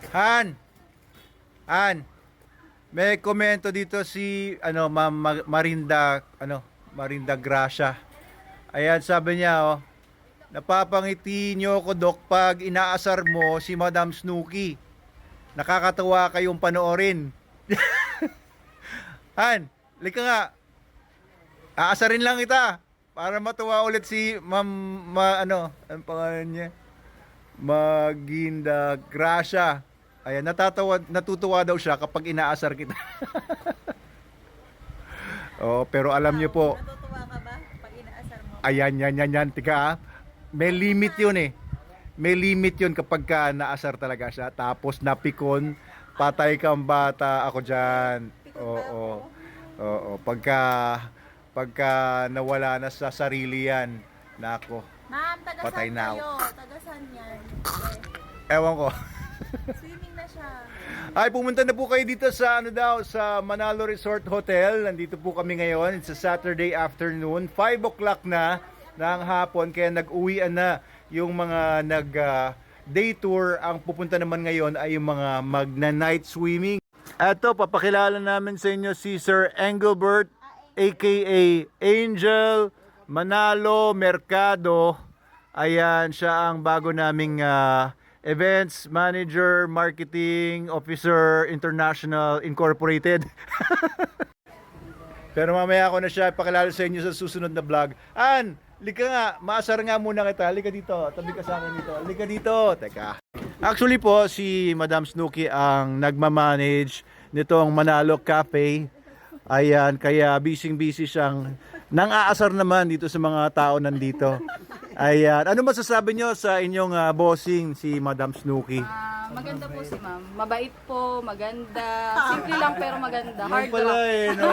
Han, Han, may komento dito si Ma'am Marinda, Marinda Gracia. Ayan, sabi niya, napapangiti niyo ko, Dok, pag inaasar mo si Madam Snooki. Nakakatawa kayong panoorin. Han, lika nga. Aasarin lang kita para matuwa ulit si Ma'am ang pangalan niya? Maginda Gracia. Ayan, natutuwa daw siya kapag inaasar kita. Oh, pero alam niyo po, Natutuwa ka ba pag inaasar mo? ayan, yan. Tika, may limit yun eh. May limit yun kapag ka naasar talaga siya. Tapos napikon, patay kang bata, ako dyan. Oo. Pagka nawala na sa sarili yan, nako, Ma'am, taga Patay saan na ako. kayo? Taga saan yan? ewan ko. Swimming na siya. Ay, pumunta na po kayo dito sa sa Manalo Resort Hotel. Nandito po kami ngayon. It's a Saturday afternoon. 5 o'clock na ng hapon. Kaya nag-uwian na yung mga day tour. Ang pupunta naman ngayon ay yung mga magna-night swimming. Eto, papakilala namin sa inyo si Sir Engelbert, aka Angel Manalo Mercado. Ayan, siya ang bago naming Events Manager, Marketing Officer, International Incorporated. Pero mamaya ako na siya ipakilala sa inyo sa susunod na vlog. An, lika nga, maasar nga muna kita. Lika dito, tabi ka sa akin dito. Lika dito, teka. Actually po, si Madam Snooki ang nagmamanage nitong Manalo Cafe. Ayan, kaya busy siyang nang-aasar naman dito sa mga tao nandito. Ayan, ano masasabi nyo sa inyong bossing, si Madam Snooki? Maganda po si ma'am. Mabait po, maganda. Simple lang pero maganda. Yan Hard pala rock. eh, no?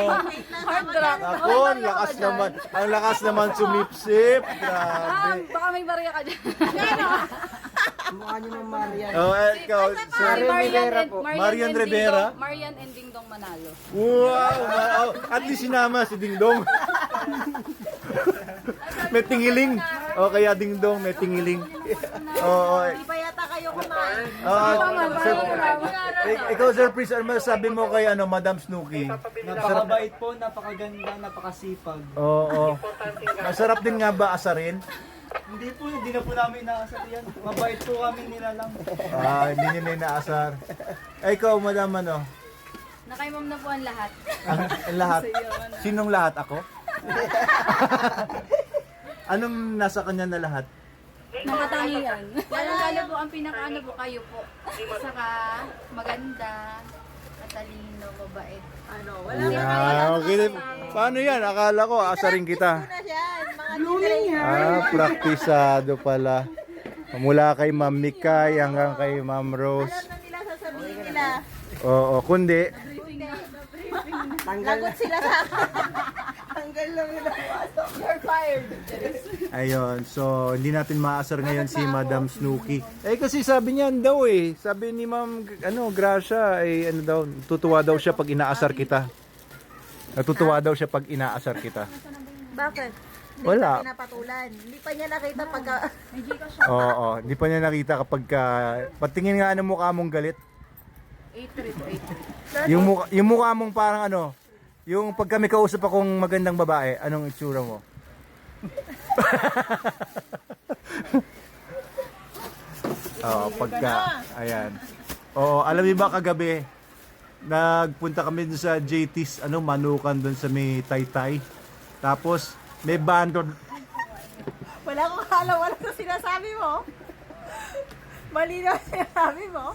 Hard rock. Ako, ang lakas naman. Ang lakas naman sumipsip. Grabe. Baka may barya ka dyan. Mukha niyo ng Marian. Oh, ikaw, sir. Marian Rivera? Marian and Dingdong Manalo. Wow! At least sinama si Dingdong. May tingiling. O kaya Dingdong, may tingiling. Oo. Hindi pa yata kayo kumain. Ikaw, Sir Pris, ano masasabi mo kay Madam Snooki? Napakabait po, napakaganda, napakasipag. Oo. Masarap din nga ba asarin? Hindi na po namin inaasar yan. Mabait po kami nila lang. Hindi niya na inaasar. Ikaw, Madam, Nakay ma'am na po ang lahat. Ang lahat? Sinong lahat? Ako? Anong nasa kanya na lahat? Nakatangian. Lalo po ang pinakaano po kayo po. Saka maganda, matalino, mabait. Wala Okay. Paano yan? Akala ko asarin kita. na yan. Mga Praktisado pala. Mula kay Ma'am Mikay hanggang kay Ma'am Rose. alam na nila sasabihin nila. Oo, kundi Lagot sila sa tanggal lang nila. You're fired. ayun, so hindi natin maasar ngayon si Madam Snooki. Kasi sabi niya daw sabi ni Ma'am Gracia tutuwa daw siya pag inaasar kita. Natutuwa daw siya pag inaasar kita. Bakit? Hindi Wala. pa pinapatulan. Hindi pa niya nakita pagka... Oo, hindi pa niya nakita kapag patingin nga ng mukha mong galit. 8-3 po, 8-3. Yung mukha mong parang yung pag kami kausap akong magandang babae, anong itsura mo? Oo, ayan. Oo, alam niyo ba kagabi, nagpunta kami dun sa JT's, Manukan dun sa may Taytay. Tapos, may bando. Wala akong akala, wala sa sinasabi mo. Mali na sinasabi mo.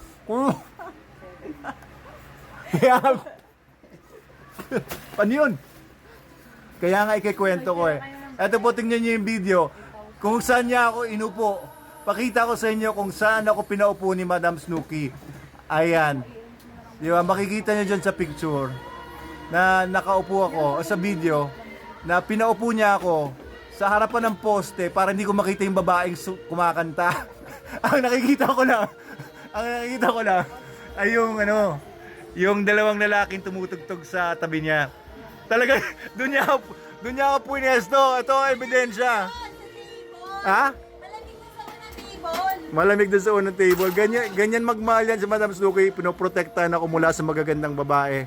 Kaya, paano yun? Kaya nga ikikwento ko Eto po, tingnan niyo yung video. Kung saan niya ako inupo. Pakita ko sa inyo kung saan ako pinaupo ni Madam Snooki. Ayan. Di ba? Makikita niyo dyan sa picture na nakaupo ako sa video na pinaupo niya ako sa harapan ng poste para hindi ko makita yung babaeng kumakanta. ang nakikita ko lang ay yung dalawang lalaking tumutugtog sa tabi niya. Talaga, doon niya ako punesto. Ito ang ebidensya. Ha? Malamig na sa ibon. Malamig doon sa unang table. Ganyan magmahal yan si Madam Suki. Pinoprotektahan ako mula sa magagandang babae.